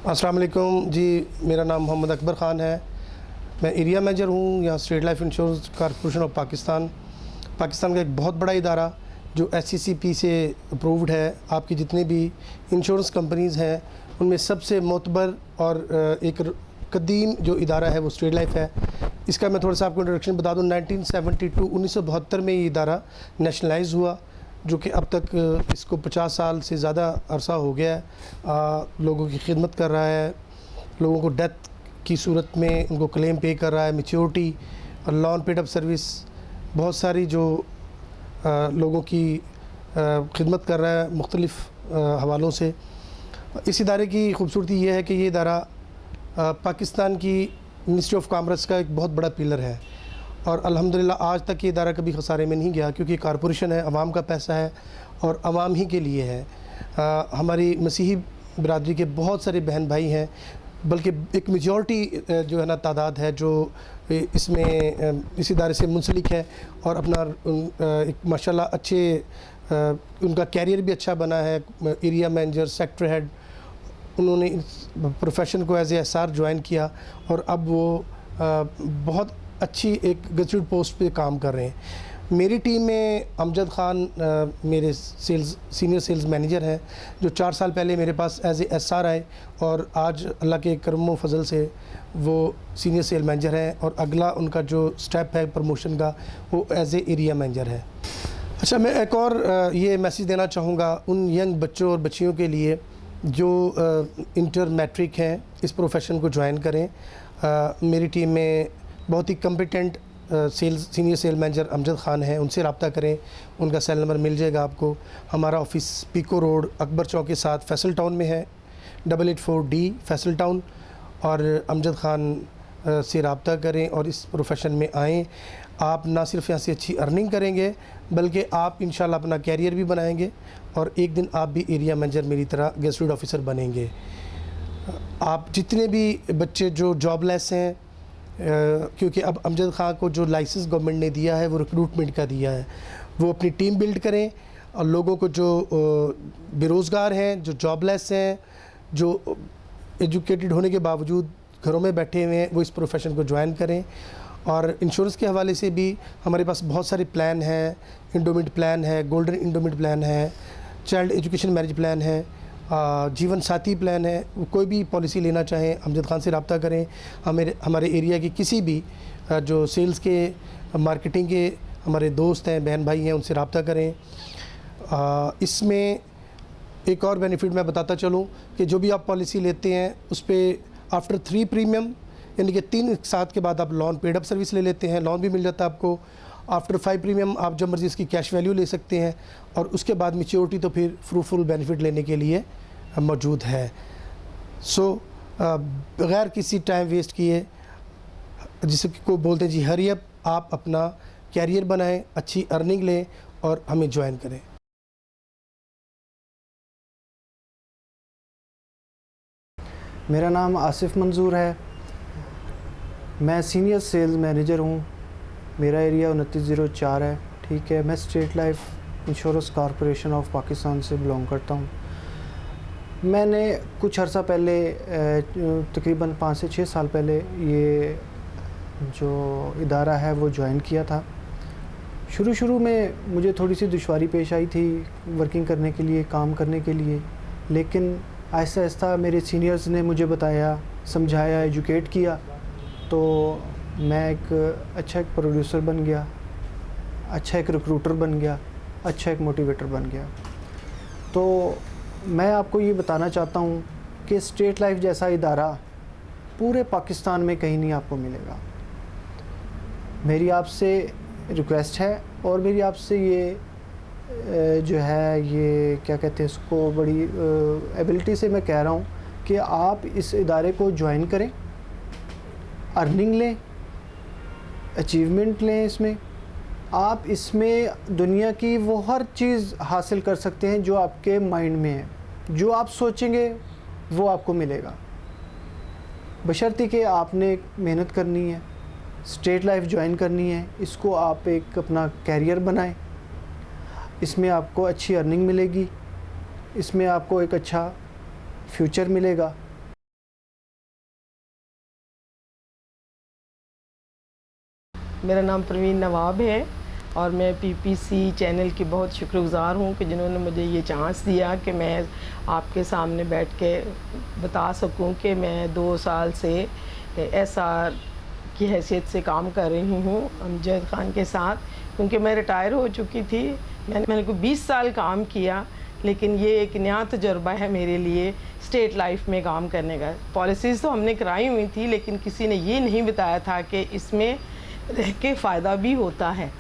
अस्सलाम वालेकुम जी। मेरा नाम मोहम्मद अकबर ख़ान है। मैं एरिया मैनेजर हूँ यहाँ state life insurance corporation of Pakistan का एक बहुत बड़ा इदारा जो SCCP से अप्रूव्ड है। आपकी जितनी भी इंश्योरेंस कंपनीज़ हैं उनमें सबसे मोतबर और एक कदीम जो इदारा है वो स्टेट लाइफ है। इसका मैं थोड़ा सा आपको इंट्रोडक्शन बता दूँ। 1972 में ये इदारा नेशनलाइज हुआ, जो कि अब तक इसको 50 साल से ज़्यादा अरसा हो गया है। लोगों की खिदमत कर रहा है, लोगों को डेथ की सूरत में उनको क्लेम पे कर रहा है, मैच्योरिटी और लॉन पेड अप सर्विस, बहुत सारी जो लोगों की खिदमत कर रहा है मुख्तलिफ़ हवालों से। इस इदारे की खूबसूरती ये है कि ये इदारा पाकिस्तान की मिनिस्ट्री ऑफ कॉमर्स का एक बहुत बड़ा पिलर है और अल्हम्दुलिल्लाह आज तक ये इदारा कभी खसारे में नहीं गया, क्योंकि कॉरपोरेशन है, आवाम का पैसा है और आवाम ही के लिए है। हमारी मसीही बिरादरी के बहुत सारे बहन भाई हैं, बल्कि एक मेजॉरिटी जो है ना तादाद है जो इसमें इस इदारे से मुंसलिक है और अपना एक माशाल्लाह अच्छे उनका कैरियर भी अच्छा बना है। एरिया मैनेजर, सेक्टर हेड, उन्होंने इस प्रोफेशन को एज ए SR ज्वाइन किया और अब वो बहुत अच्छी एक गजटेड पोस्ट पे काम कर रहे हैं। मेरी टीम में अमजद ख़ान मेरे सीनियर सेल्स मैनेजर हैं, जो 4 साल पहले मेरे पास एज ए SR आए और आज अल्लाह के करम फजल से वो सीनियर सेल मैनेजर हैं और अगला उनका जो स्टेप है प्रमोशन का वो एज ए एरिया मैनेजर है। अच्छा, मैं एक और ये मैसेज देना चाहूँगा उन यंग बच्चों और बच्चियों के लिए जो इंटर मैट्रिक हैं, इस प्रोफेशन को ज्वाइन करें। मेरी टीम में बहुत ही competent senior sale manager Amjad Khan हैं, उनसे रब्ता करें, उनका सेल नंबर मिल जाएगा आपको। हमारा ऑफिस पीको रोड अकबर चौक के साथ फैसल टाउन में है, 884D फैसल टाउन। और अमजद ख़ान से रब्ता करें और इस प्रोफेशन में आएँ। आप ना सिर्फ यहाँ से अच्छी अर्निंग करेंगे बल्कि आप इंशाल्लाह अपना कैरियर भी बनाएंगे और एक दिन आप भी एरिया मैनेजर मेरी तरह गेस्टेड ऑफिसर बनेंगे। आप जितने भी बच्चे जो जॉबलेस हैं, क्योंकि अब अमजद ख़ान को जो लाइसेंस गवर्नमेंट ने दिया है वो रिक्रूटमेंट का दिया है, वो अपनी टीम बिल्ड करें और लोगों को जो बेरोज़गार हैं, जो जॉबलेस हैं, जो एजुकेटेड होने के बावजूद घरों में बैठे हुए हैं, वो इस प्रोफेशन को ज्वाइन करें। और इंश्योरेंस के हवाले से भी हमारे पास बहुत सारे प्लान हैं। इंडोमेंट प्लान है, गोल्डन इंडोमेंट प्लान है, चाइल्ड एजुकेशन मैरिज प्लान है, जीवन साथी प्लान है। कोई भी पॉलिसी लेना चाहें अमजद ख़ान से रब्ता करें। हमारे एरिया के किसी भी जो सेल्स के, मार्केटिंग के हमारे दोस्त हैं, बहन भाई हैं, उनसे रब्ता करें। इसमें एक और बेनिफिट मैं बताता चलूँ कि जो भी आप पॉलिसी लेते हैं उस पर आफ्टर 3 प्रीमियम, यानी कि 3 साल के बाद आप लॉन पेड अप सर्विस ले लेते हैं, लॉन भी मिल जाता है आपको। आफ्टर 5 प्रीमियम आप जब मर्ज़ी इसकी कैश वैल्यू ले सकते हैं और उसके बाद मैच्योरिटी तो फिर फ्रूटफुल बेनिफिट लेने के लिए मौजूद है। सो बग़ैर किसी टाइम वेस्ट किए, जिसे को बोलते हैं जी हरी अप, आप अपना कैरियर बनाएं, अच्छी अर्निंग लें और हमें ज्वाइन करें। मेरा नाम आसिफ मंजूर है, मैं सीनियर सेल्स मैनेजर हूँ। मेरा एरिया 2904 है, ठीक है। मैं state life insurance corporation of Pakistan से बिलोंग करता हूँ। मैंने कुछ अर्सा पहले तकरीबन 5 से 6 साल पहले ये जो इदारा है वो ज्वाइन किया था। शुरू में मुझे थोड़ी सी दुश्वारी पेश आई थी वर्किंग करने के लिए, काम करने के लिए, लेकिन आहिस्ता आहिस्ता मेरे सीनियर्स ने मुझे बताया, समझाया, एजुकेट किया, तो मैं एक प्रोड्यूसर बन गया, अच्छा एक रिक्रूटर बन गया, अच्छा एक मोटिवेटर बन गया। तो मैं आपको ये बताना चाहता हूँ कि स्टेट लाइफ जैसा इदारा पूरे पाकिस्तान में कहीं नहीं आपको मिलेगा। मेरी आपसे रिक्वेस्ट है और मेरी आपसे ये जो है, ये क्या कहते हैं इसको, बड़ी एबिलिटी से मैं कह रहा हूँ कि आप इस इदारे को ज्वाइन करें, अर्निंग लें, अचीवमेंट लें। इसमें आप इसमें दुनिया की वो हर चीज़ हासिल कर सकते हैं जो आपके माइंड में है। जो आप सोचेंगे वो आपको मिलेगा, बशर्ते कि आपने मेहनत करनी है, स्टेट लाइफ ज्वाइन करनी है, इसको आप एक अपना कैरियर बनाएं। इसमें आपको अच्छी अर्निंग मिलेगी, इसमें आपको एक अच्छा फ्यूचर मिलेगा। मेरा नाम प्रवीण नवाब है और मैं पीपीसी चैनल की बहुत शुक्रगुज़ार हूँ कि जिन्होंने मुझे ये चांस दिया कि मैं आपके सामने बैठ के बता सकूँ कि मैं 2 साल से एसआर की हैसियत से काम कर रही हूँ अमजद ख़ान के साथ, क्योंकि मैं रिटायर हो चुकी थी। मैंने को 20 साल काम किया, लेकिन ये एक नया तजुर्बा है मेरे लिए स्टेट लाइफ में काम करने का। पॉलिसीज़ तो हमने कराई हुई थी, लेकिन किसी ने ये नहीं बताया था कि इसमें रह के फ़ायदा भी होता है।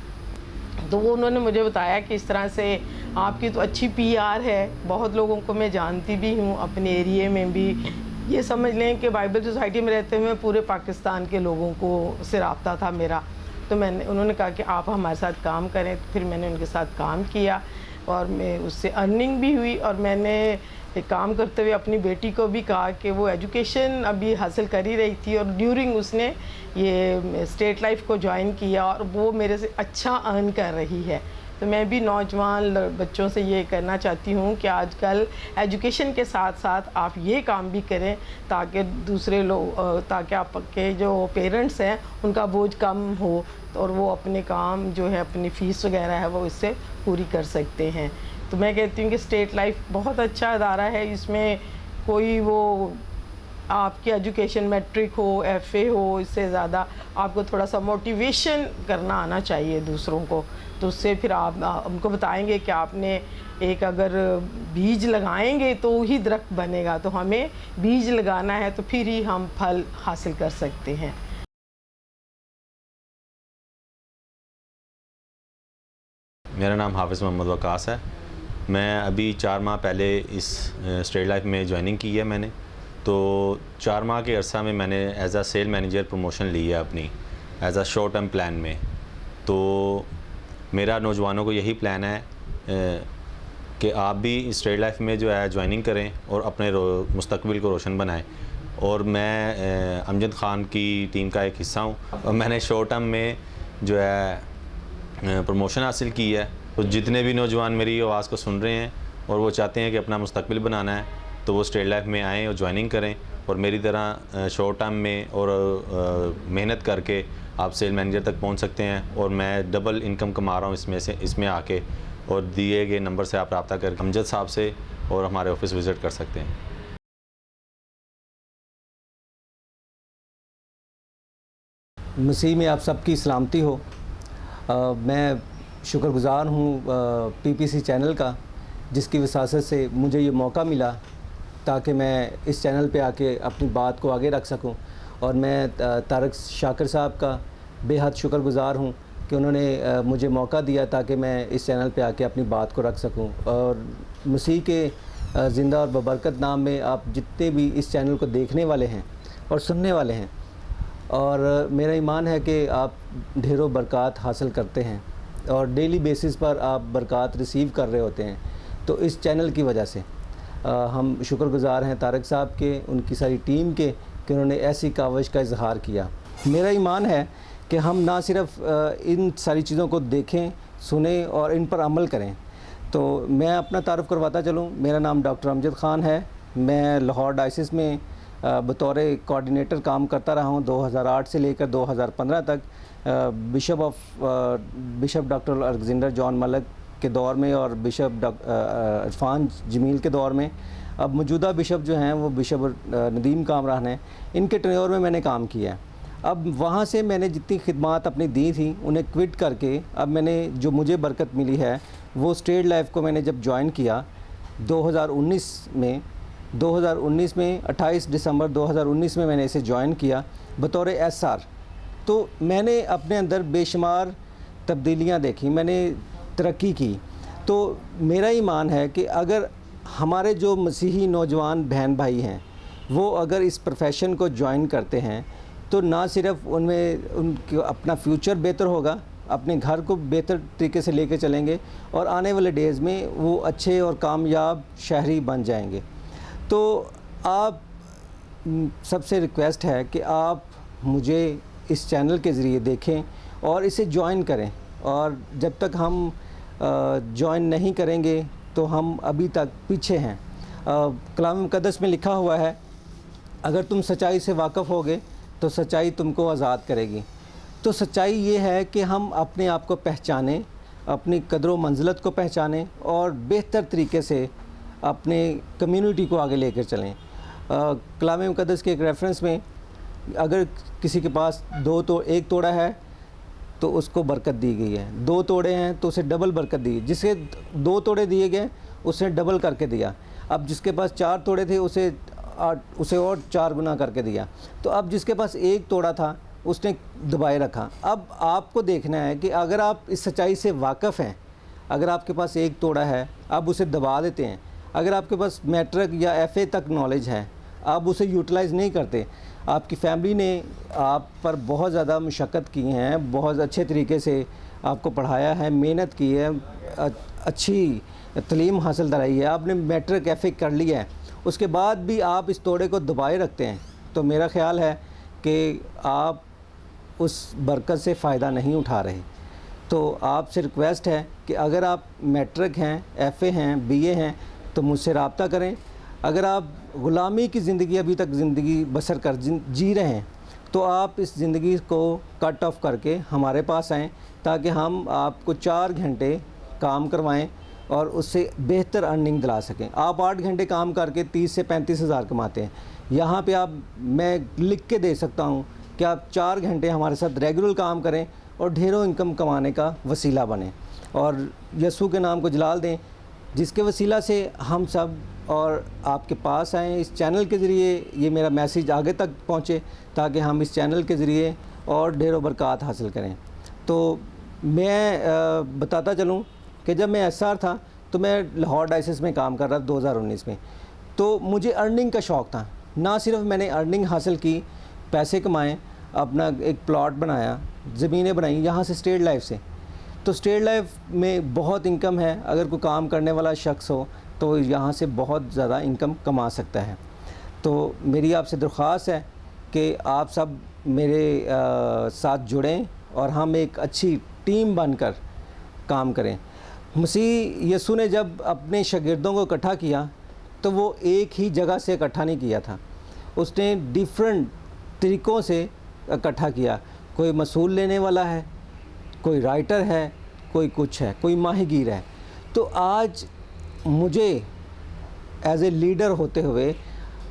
तो वो उन्होंने मुझे बताया कि इस तरह से आपकी तो अच्छी पीआर है, बहुत लोगों को मैं जानती भी हूँ अपने एरिए में भी। ये समझ लें कि बाइबल सोसाइटी में रहते हुए पूरे पाकिस्तान के लोगों को से रब्ता था मेरा। तो उन्होंने कहा कि आप हमारे साथ काम करें। फिर मैंने उनके साथ काम किया और मैं उससे अर्निंग भी हुई। और मैंने काम करते हुए अपनी बेटी को भी कहा कि वो एजुकेशन अभी हासिल कर ही रही थी और ड्यूरिंग उसने ये स्टेट लाइफ को ज्वाइन किया और वो मेरे से अच्छा अर्न कर रही है। तो मैं भी नौजवान बच्चों से ये करना चाहती हूँ कि आजकल एजुकेशन के साथ साथ आप ये काम भी करें ताकि दूसरे लोग ताकि आपके जो पेरेंट्स हैं उनका बोझ कम हो और वो अपने काम जो है अपनी फ़ीस वगैरह है वो इससे पूरी कर सकते हैं। तो मैं कहती हूँ कि स्टेट लाइफ बहुत अच्छा अदारा है। इसमें कोई वो आपकी एजुकेशन मैट्रिक हो एफए हो, इससे ज़्यादा आपको थोड़ा सा मोटिवेशन करना आना चाहिए दूसरों को। तो उससे फिर आप उनको बताएंगे कि आपने एक अगर बीज लगाएंगे तो ही दरख्त बनेगा। तो हमें बीज लगाना है तो फिर ही हम फल हासिल कर सकते हैं। मेरा नाम हाफिज़ मोहम्मद वकास है। मैं अभी 4 माह पहले इस स्टेट लाइफ में ज्वाइनिंग की है मैंने। तो 4 माह के अरसा में मैंने एज आ सेल मैनेजर प्रमोशन ली है अपनी एज आ शॉर्ट टर्म प्लान में। तो मेरा नौजवानों को यही प्लान है कि आप भी स्टेट लाइफ में जो है ज्वाइनिंग करें और अपने मुस्तकबिल को रोशन बनाएं। और मैं अमजद ख़ान की टीम का एक हिस्सा हूँ और मैंने शॉर्ट टर्म में जो है प्रमोशन हासिल की है। तो जितने भी नौजवान मेरी आवाज़ को सुन रहे हैं और वो चाहते हैं कि अपना मुस्तकबिल बनाना है तो वो स्टेट लाइफ में आएँ और ज्वाइनिंग करें और मेरी तरह शॉर्ट टर्म में और मेहनत करके आप सेल मैनेजर तक पहुंच सकते हैं। और मैं डबल इनकम कमा रहा हूं इसमें आके। और दिए गए नंबर से आप रब्ता करके अमजद साहब से और हमारे ऑफिस विज़िट कर सकते हैं। मसीह में आप सबकी सलामती हो। मैं शुक्रगुज़ार हूँ पीपीसी चैनल का, जिसकी वसासत से मुझे ये मौका मिला ताकि मैं इस चैनल पे आके अपनी बात को आगे रख सकूं। और मैं तारक शाकिर साहब का बेहद शुक्रगुज़ार हूँ कि उन्होंने मुझे मौका दिया ताकि मैं इस चैनल पे आके अपनी बात को रख सकूं। और मसीह के ज़िंदा और बबरकत नाम में आप जितने भी इस चैनल को देखने वाले हैं और सुनने वाले हैं, और मेरा ईमान है कि आप ढेरों बरक़ात हासिल करते हैं और डेली बेसिस पर आप बरक़ात रिसीव कर रहे होते हैं। तो इस चैनल की वजह से हम शुक्रगुज़ार हैं तारक साहब के, उनकी सारी टीम के, कि उन्होंने ऐसी काविश का इजहार किया। मेरा ईमान है कि हम ना सिर्फ इन सारी चीज़ों को देखें, सुने और इन पर अमल करें। तो मैं अपना तारुफ़ करवाता चलूँ। मेरा नाम डॉक्टर अमजद ख़ान है। मैं लाहौर डायसिस में बतौर कोऑर्डिनेटर काम करता रहा हूँ 2008 से लेकर 2015 तक। Bishop doctor Alexander John Malik के दौर में और बिशप इरफान जमील के दौर में। अब मौजूदा बिशप जो हैं वो बिशप नदीम कामरान हैं, इनके टेन्योर में मैंने काम किया है। अब वहाँ से मैंने जितनी खिदमात अपनी दी थी उन्हें क्विट करके अब मैंने जो मुझे बरकत मिली है वो स्टेट लाइफ को मैंने जब ज्वाइन किया 2019 में 28 दिसंबर 2019 में मैंने इसे ज्वाइन किया बतौर एसआर। तो मैंने अपने अंदर बेशुमार तब्दीलियाँ देखी, मैंने तरक्की की। तो मेरा ईमान है कि अगर हमारे जो मसीही नौजवान बहन भाई हैं वो अगर इस प्रोफेशन को ज्वाइन करते हैं तो ना सिर्फ उनमें उनके अपना फ्यूचर बेहतर होगा, अपने घर को बेहतर तरीके से लेके चलेंगे और आने वाले डेज़ में वो अच्छे और कामयाब शहरी बन जाएंगे। तो आप सबसे रिक्वेस्ट है कि आप मुझे इस चैनल के ज़रिए देखें और इसे ज्वाइन करें। और जब तक हम ज्वाइन नहीं करेंगे तो हम अभी तक पीछे हैं। कलाम मुक़द्दस में लिखा हुआ है, अगर तुम सच्चाई से वाक़फ़ होगे तो सच्चाई तुमको आज़ाद करेगी। تو سچائی یہ ہے کہ ہم اپنے آپ کو پہچانیں، اپنی قدر و منزلت کو پہچانیں اور بہتر طریقے سے اپنے کمیونٹی کو آگے لے کر چلیں۔ کلام مقدس کے ایک ریفرنس میں اگر کسی کے پاس ایک توڑا ہے تو اس کو برکت دی گئی ہے، 2 توڑے ہیں تو اسے ڈبل برکت دی، جسے 2 توڑے دیے گئے اسے ڈبل کر کے دیا۔ اب جس کے پاس 4 توڑے تھے اسے اور 4 گنا کر کے دیا۔ تو اب جس کے پاس 1 توڑا تھا اس نے دبائے رکھا۔ اب آپ کو دیکھنا ہے کہ اگر آپ اس سچائی سے واقف ہیں، اگر آپ کے پاس 1 توڑا ہے آپ اسے دبا دیتے ہیں، اگر آپ کے پاس میٹرک یا FA تک نالج ہے آپ اسے یوٹیلائز نہیں کرتے، آپ کی فیملی نے آپ پر بہت زیادہ مشقت کی ہیں، بہت اچھے طریقے سے آپ کو پڑھایا ہے، محنت کی ہے، اچھی تعلیم حاصل کرائی ہے، آپ نے میٹرک FA کر لیا ہے، اس کے بعد بھی آپ اس توڑے کو دبائے رکھتے ہیں، تو میرا خیال ہے کہ آپ اس برکت سے فائدہ نہیں اٹھا رہے۔ تو آپ سے ریکویسٹ ہے کہ اگر آپ میٹرک ہیں، FA ہیں، BA ہیں تو مجھ سے رابطہ کریں۔ اگر آپ غلامی کی زندگی ابھی تک زندگی بسر کر جی رہے ہیں تو آپ اس زندگی کو کٹ آف کر کے ہمارے پاس آئیں تاکہ ہم آپ کو 4 گھنٹے کام کروائیں اور اس سے بہتر ارننگ دلا سکیں۔ آپ 8 گھنٹے کام کر کے 30 سے 35 ہزار کماتے ہیں، یہاں پہ میں لکھ کے دے سکتا ہوں کہ آپ 4 گھنٹے ہمارے ساتھ ریگولر کام کریں اور ڈھیروں انکم کمانے کا وسیلہ بنیں اور یسوع کے نام کو جلال دیں، جس کے وسیلہ سے ہم سب اور آپ کے پاس آئیں۔ اس چینل کے ذریعے یہ میرا میسیج آگے تک پہنچے تاکہ ہم اس چینل کے ذریعے اور ڈھیروں برکات حاصل کریں۔ تو میں بتاتا چلوں کہ جب میں SR تھا تو میں لاہور ڈائسس میں کام کر رہا 2019 میں، تو مجھے ارننگ کا شوق تھا۔ نہ صرف میں نے ارننگ حاصل کی، پیسے کمائے، اپنا ایک پلاٹ بنایا، زمینیں بنائیں یہاں سے اسٹیٹ لائف سے۔ تو اسٹیٹ لائف میں بہت انکم ہے، اگر کوئی کام کرنے والا شخص ہو تو یہاں سے بہت زیادہ انکم کما سکتا ہے۔ تو میری آپ سے درخواست ہے کہ آپ سب میرے ساتھ جڑیں اور ہم ایک اچھی ٹیم بن کر کام کریں۔ مسیح یسوع نے جب اپنے شاگردوں کو اکٹھا کیا تو وہ ایک ہی جگہ سے اکٹھا نہیں کیا تھا، اس نے ڈیفرنٹ طریقوں سے اکٹھا کیا۔ کوئی مصول لینے والا ہے، کوئی رائٹر ہے، کوئی کچھ ہے، کوئی ماہی گیر ہے۔ تو آج مجھے ایز اے لیڈر ہوتے ہوئے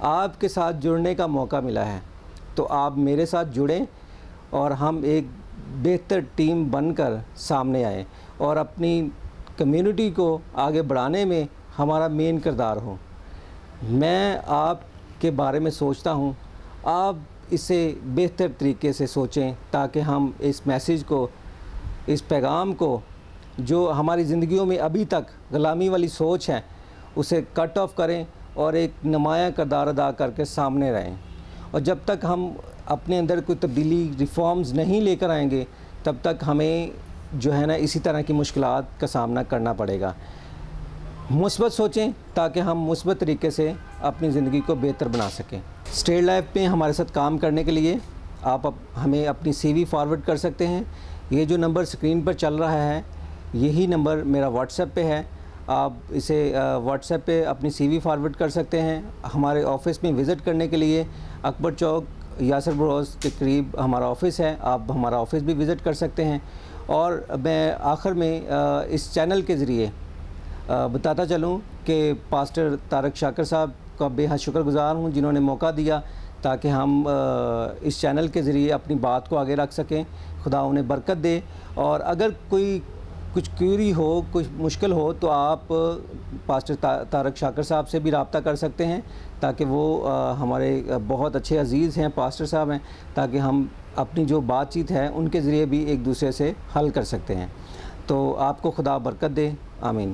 آپ کے ساتھ جڑنے کا موقع ملا ہے، تو آپ میرے ساتھ جڑیں اور ہم ایک بہتر ٹیم بن کر سامنے آئیں اور اپنی کمیونٹی کو آگے بڑھانے میں ہمارا مین کردار ہو۔ میں آپ کے بارے میں سوچتا ہوں، آپ اسے بہتر طریقے سے سوچیں تاکہ ہم اس میسیج کو، اس پیغام کو جو ہماری زندگیوں میں ابھی تک غلامی والی سوچ ہے اسے کٹ آف کریں اور ایک نمایاں کردار ادا کر کے سامنے رہیں۔ اور جب تک ہم اپنے اندر کوئی تبدیلی ریفارمز نہیں لے کر آئیں گے تب تک ہمیں جو ہے نا اسی طرح کی مشکلات کا سامنا کرنا پڑے گا۔ مثبت سوچیں تاکہ ہم مثبت طریقے سے اپنی زندگی کو بہتر بنا سکیں۔ اسٹیٹ لائف میں ہمارے ساتھ کام کرنے کے لیے آپ ہمیں اپنی CV فارورڈ کر سکتے ہیں۔ یہ جو نمبر اسکرین پر چل رہا ہے یہی نمبر میرا واٹس ایپ پہ ہے، آپ اسے واٹس ایپ پہ اپنی CV فارورڈ کر سکتے ہیں۔ ہمارے آفس میں وزٹ کرنے کے لیے اکبر چوک یاسر بروز کے قریب ہمارا آفس ہے، آپ ہمارا آفس بھی وزٹ کر سکتے ہیں۔ اور میں آخر میں اس چینل کے ذریعے بتاتا چلوں کہ پاسٹر طارق شاکر صاحب کا بے حد شکر گزار ہوں جنہوں نے موقع دیا تاکہ ہم اس چینل کے ذریعے اپنی بات کو آگے رکھ سکیں۔ خدا انہیں برکت دے، اور اگر کوئی کچھ کیوری ہو، کچھ مشکل ہو تو آپ پاسٹر طارق شاکر صاحب سے بھی رابطہ کر سکتے ہیں تاکہ وہ ہمارے بہت اچھے عزیز ہیں، پاسٹر صاحب ہیں، تاکہ ہم اپنی جو بات چیت ہے ان کے ذریعے بھی ایک دوسرے سے حل کر سکتے ہیں۔ تو آپ کو خدا برکت دے، آمین۔